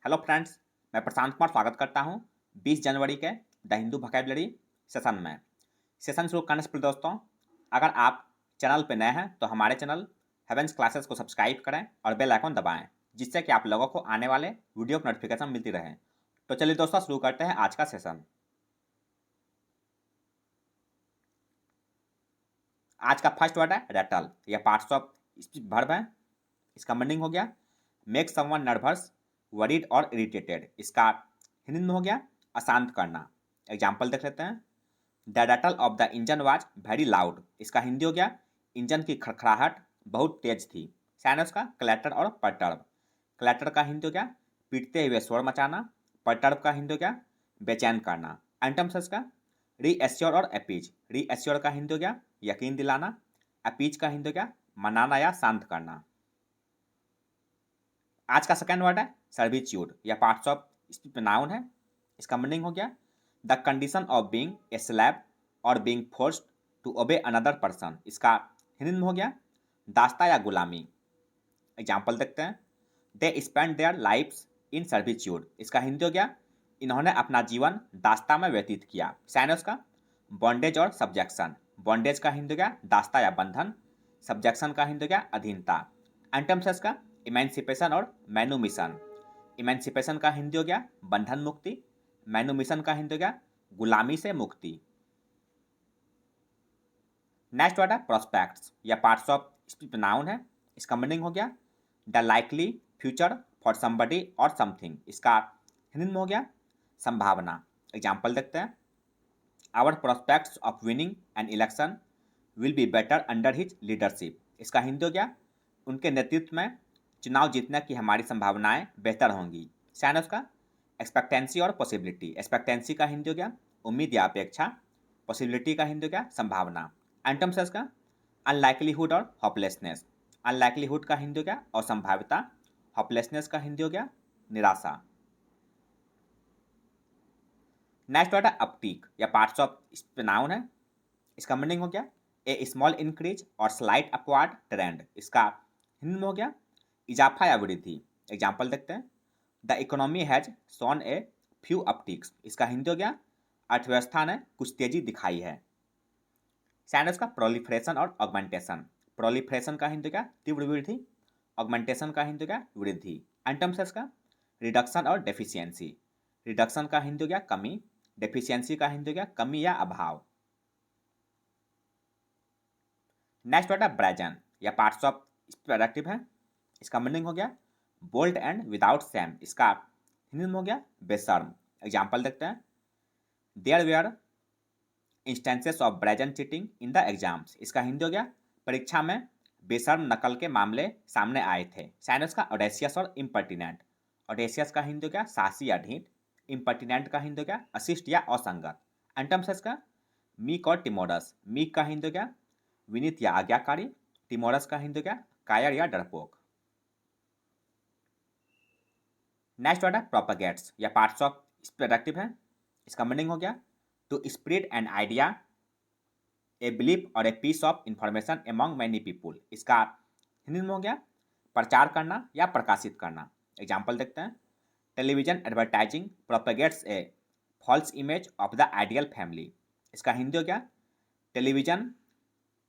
Hello friends, मैं प्रशांत कुमार स्वागत करता हूं 20 जनवरी के द हिंदू वोकैबुलरी सेशन में। सेशन शुरू करने से पहले दोस्तों, अगर आप चैनल पर नए हैं तो हमारे चैनल हेवेंस क्लासेस को सब्सक्राइब करें और बेल आइकन दबाएं, जिससे कि आप लोगों को आने वाले वीडियो की नोटिफिकेशन मिलती रहे। तो चलिए दोस्तों, शुरू करते हैं आज का सेशन। आज का फर्स्ट वर्ड है रैटल। यह पार्ट्स ऑफ स्पीच वर्ब है। इसका मीनिंग हो गया मेक समवन नर्वस, वरीड और इरिटेटेड। इसका हिंदी में हो गया अशांत करना। एग्जाम्पल देख लेते हैं। The rattle of the engine was very loud. इसका हिंदी हो गया इंजन की खड़खड़ाहट बहुत तेज थी। साइनस का क्लैटर और परटर्ब। क्लैटर का हिंदी हो गया पीटते हुए शोर मचाना। परटर्ब का हिंदी हो गया बेचैन करना। एंटम्स का रीएश्योर और अपीज। रीएश्योर का हिंदी हो गया यकीन दिलाना। अपीज का हिंदी हो गया मनाना या शांत करना। आज का सेकंड वर्ड है सर्विट्यूड। यह पार्ट्स ऑफ स्पीच नाउन है। इसका मीनिंग हो गया the condition of being a slave और being forced to obey another person. इसका हिंदी में हो गया दास्ता या गुलामी। एग्जाम्पल देखते हैं। They spend their lifes in servitude. इसका हिंदी हो गया इन्होंने अपना जीवन दास्ता में व्यतीत किया। साइनस का बॉन्डेज और सब्जेक्शन। बॉन्डेज का हिंदी हो गया दास्ता या बंधन। सब्जेक्शन का हिंदी हो गया अधीनता। एंटम्स का इमेंसिपेशन और मैनुमिशन। इमेंसिपेशन का हिंदी हो गया बंधन मुक्ति। मैनुमिशन का हिंदी हो गया गुलामी से मुक्ति। नेक्स्ट वर्ड है प्रोस्पेक्ट्स। या पार्ट्स ऑफ स्पीच नाउन है। इसका मीनिंग हो गया the likely future for somebody और समथिंग। इसका हिंदी में हो गया संभावना। एग्जाम्पल देखते हैं। Our prospects of winning an election will be better under his leadership. इसका हिंदी हो गया उनके नेतृत्व में चुनाव जीतने की हमारी संभावनाएं बेहतर होंगी। साइनस का एक्सपेक्टेंसी और पॉसिबिलिटी। एक्सपेक्टेंसी का हिंदी हो गया उम्मीद या अपेक्षा। पॉसिबिलिटी का हिंदी हो गया संभावना। एंटम्स का अनलाइकलीहुड और होपलेसनेस। अनलाइकलीहुड का हिंदी हो गया असंभाव्यता। होपलेसनेस का हिंदी हो गया निराशा। नेक्स्ट वर्ड है अपटीक। या पार्ट्स ऑफ नाउन है। इसका मीनिंग हो गया ए स्मॉल इंक्रीज और स्लाइट अपवार्ड ट्रेंड। इसका हिंदी में हो गया इजाफा या वृद्धि। एग्जाम्पल देखते हैं। The economy has shown a few upticks. इसका हिंदी हो गया अर्थव्यवस्था ने कुछ तेजी दिखाई है। साइनस का प्रोलिफरेशन और ऑगमेंटेशन। प्रोलिफरेशन का हिंदी हो गया तीव्र वृद्धि। ऑगमेंटेशन का हिंदी हो गया वृद्धि। एंटम्स का रिडक्शन और डेफिशिएंसी। रिडक्शन का हिंदी हो गया कमी। डेफिशिएंसी का हिंदी हो गया कमी या अभाव। नेक्स्ट वर्ड है ब्रेजन। या पार्ट्स ऑफ एडजेक्टिव है। इसका मीनिंग हो गया बोल्ड एंड विदाउट सेम। इसका हिंदी में हो गया बेशर्म। एग्जाम्पल देखते हैं। There were instances of brazen cheating in the exams. इसका हिंदी हो गया परीक्षा में बेशर्म नकल के मामले सामने आए थे। साइनस का ऑडेसियस और इम्पर्टिनेंट। ऑडेसियस का हिंदी हो गया साहसी या ढीठ। इम्पर्टिनेंट का हिंदी हो गया अशिष्ट या असंगत। एंटम्स का मीक और टिमोरस। मीक का हिंदी हो गया विनीत या आज्ञाकारी। टिमोरस का हिंदी हो गया कायर या डरपोक। नेक्स्ट वर्ड है प्रोपगेट्स। या पार्ट्स ऑफ प्रोडक्टिव है। इसका मीनिंग हो गया to spread an idea a belief और a piece of information among many people. इसका हिंदी में हो गया प्रचार करना या प्रकाशित करना। एग्जाम्पल देखते हैं। Television advertising propagates a false image of the ideal family. इसका हिंदी हो गया टेलीविजन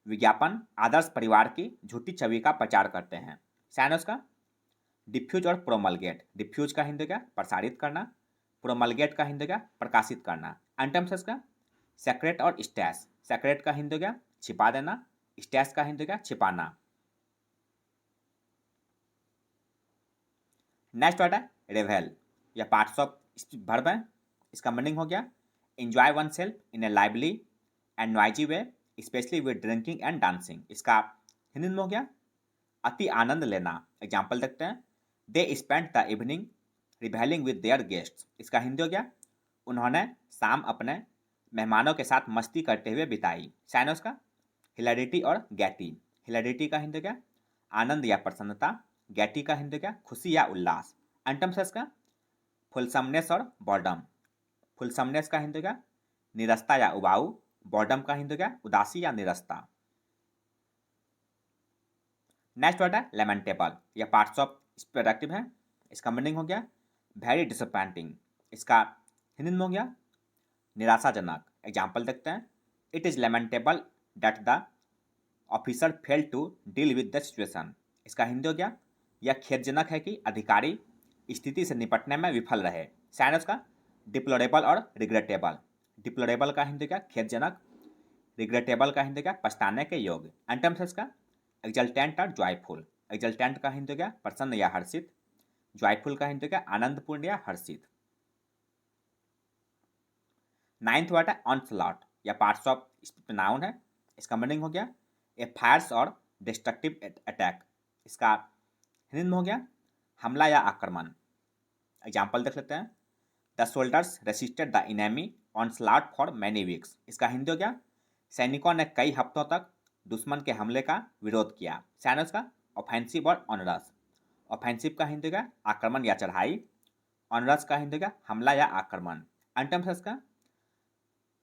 विज्ञापन आदर्श परिवार की झूठी छवि का प्रचार करते हैं। साइनस का डिफ्यूज और प्रोमलगेट। डिफ्यूज का हिंदी क्या प्रसारित करना। प्रोमलगेट का हिंदी क्या प्रकाशित करना। एंटम्स का सेक्रेट और स्टैश। सेक्रेट का हिंदी क्या छिपा देना। स्टैश का हिंदी क्या छिपाना। नेक्स्ट वर्ड है रेवेल। या पार्ट्स ऑफ वर्ब है। इसका मीनिंग हो गया enjoy one self in A lively and noisy way specially with drinking and dancing. इसका हिंदी में हो गया अति आनंद लेना। एग्जाम्पल देखते हैं। They spend the evening revealing with their guests. इसका हिंदी हो गया उन्होंने शाम अपने मेहमानों के साथ मस्ती करते हुए बिताई। साइनस का हिलैरिटी और गैटी। हिलैरिटी का हिंदी क्या आनंद या प्रसन्नता। गैटी का हिंदी क्या खुशी या उल्लास। एंटम्स का फुलसमनेस और बॉर्डम। फुलसमनेस का हिंदी क्या निरस्ता या उबाऊ। बॉर्डम का हिंदी क्या उदासी या निरस्ता। नेक्स्ट वर्ड है लेमेंटेबल। या पार्ट्स ऑफ प्रोडक्टिव है। इसका मीनिंग हो गया वेरी डिसअपॉइंटिंग, इसका हिंदी में हो गया निराशाजनक। एग्जाम्पल देखते हैं, it is lamentable that the officer fail to deal with the situation. इसका हिंदी हो गया, यह खेदजनक है कि अधिकारी स्थिति से निपटने में विफल रहे। साइंस का डिप्लोरेबल और रिग्रेटेबल। डिप्लोरेबल का हिंदी क्या, खेदजनक। रिग्रेटेबल का हिंदी क्या, पछताने के योग्य। एंटोनिम्स का एक्जल्टेंट और जॉयफुल। एक्जल्टेंट का हिंदी क्या, प्रसन्न या हर्षित। जॉयफुल का हिंदी क्या, आनंदपूर्ण या हर्षित। नाइन्थ वर्ड है ऑनस्लॉट या पार्ट्स ऑफ नाउन है। इसका मीनिंग हो गया ए फायर्स और डिस्ट्रक्टिव अटैक। इसका हिंदी में हो गया हमला या आक्रमण। एग्जाम्पल देख लेते हैं, the soldiers resisted the enemy onslaught for many weeks. इसका हिंदी हो गया सैनिकों ने कई हफ्तों तक दुश्मन के हमले का विरोध किया। सैनस का ऑफेंसिव और ऑनरस। ऑफेंसिव का हिंदी का आक्रमण या चढ़ाई। ऑनरस का हिंदी का हमला या आक्रमण। एंटोनिम्स का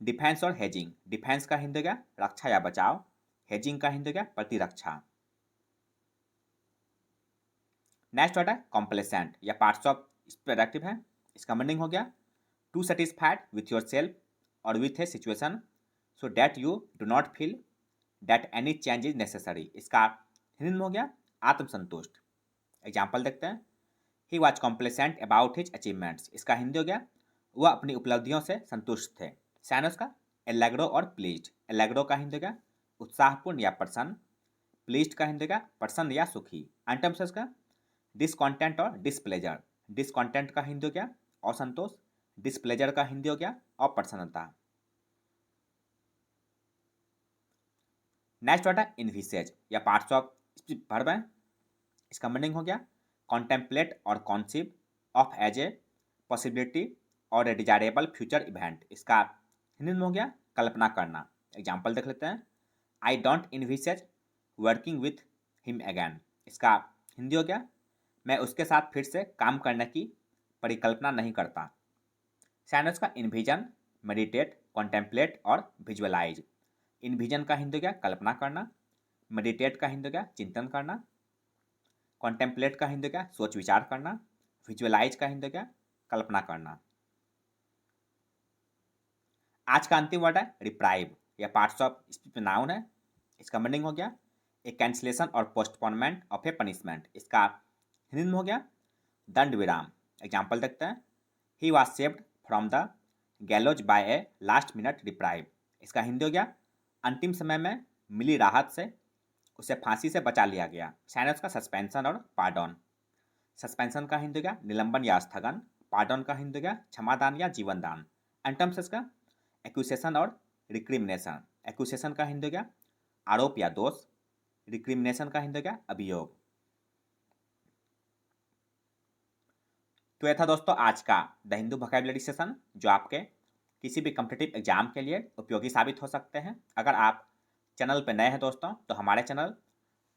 डिफेंस और हेजिंग। डिफेंस का हिंदी क्या, रक्षा या बचाव। हेजिंग का हिंदी क्या, प्रतिरक्षा। नेक्स्ट वर्ड है कॉम्प्लेसेंट या पार्ट्स ऑफ प्रोडक्टिव है। इसका मीनिंग हो गया to satisfied with yourself और with a situation so that you do not feel that any change is necessary. इसका हिंदी में हो गया आत्मसंतुष्ट। एग्जाम्पल देखते हैं, he was complacent about his achievements. इसका हिंदी हो गया वह अपनी उपलब्धियों से संतुष्ट थे। सैनस का एलेग्रो और प्लीज्ड। एलेग्रो का हिंदी क्या, उत्साहपूर्ण या प्रसन्न। प्लीज्ड का हिंदी क्या, प्रसन्न या सुखी। एंटोनिम्स का डिसकॉन्टेंट और डिसप्लेजर। डिसकॉन्टेंट का हिंदी हो गया असंतोष। डिसप्लेजर का हिंदी हो गया अप्रसन्नता। नेक्स्ट वर्ड है इनविसेज या पार्ट्स ऑफ वर्ब है। इसका मीनिंग हो गया कॉन्टेम्पलेट और कॉन्सीव ऑफ एज ए पॉसिबिलिटी और ए डिजायरेबल फ्यूचर इवेंट। इसका हिंदी में हो गया कल्पना करना। एग्जाम्पल देख लेते हैं, I don't envisage working with him again. इसका हिंदी हो गया मैं उसके साथ फिर से काम करने की परिकल्पना नहीं करता। सैनस का इन्विजन, मेडिटेट, कॉन्टेम्पलेट और विजुअलाइज। इन्विजन का हिंदी क्या, कल्पना करना। मेडिटेट का हिंदी क्या, चिंतन करना। कॉन्टेम्पलेट का हिंदी क्या, सोच विचार करना। विजुअलाइज का हिंदी क्या, कल्पना करना। आज का अंतिम वर्ड है रिप्राइव या पार्ट्स ऑफ नाउन है। इसका मीनिंग हो गया ए कैंसिलेशन और पोस्टपोनमेंट ऑफ ए पनिशमेंट। इसका हिंदी में हो गया दंड विराम। एग्जाम्पल देखते हैं, he was saved from the gallows by a last minute reprieve. इसका हिंदी हो गया अंतिम समय में मिली राहत से उसे फांसी से बचा लिया गया। सैनस का सस्पेंशन और पार्डन। सस्पेंशन का हिंदी क्या, निलंबन या स्थगन। पार्डन का हिंदी क्या, क्षमादान या जीवनदान। एंटोनिम्स का एक्यूसेशन और रिक्रिमिनेशन। एक्यूसेशन का हिंदी क्या, आरोप या दोष। रिक्रिमिनेशन का हिंदी क्या, अभियोग। तो यह था दोस्तों आज का द हिंदू वोकैबुलरी सेशन, जो आपके किसी भी कॉम्पिटिटिव एग्जाम के लिए उपयोगी साबित हो सकते हैं। अगर आप चैनल पर नए हैं दोस्तों, तो हमारे चैनल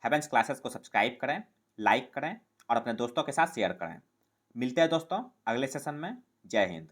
हेवेंस क्लासेस को सब्सक्राइब करें, लाइक करें और अपने दोस्तों के साथ शेयर करें। मिलते हैं दोस्तों अगले सेशन में। जय हिंद।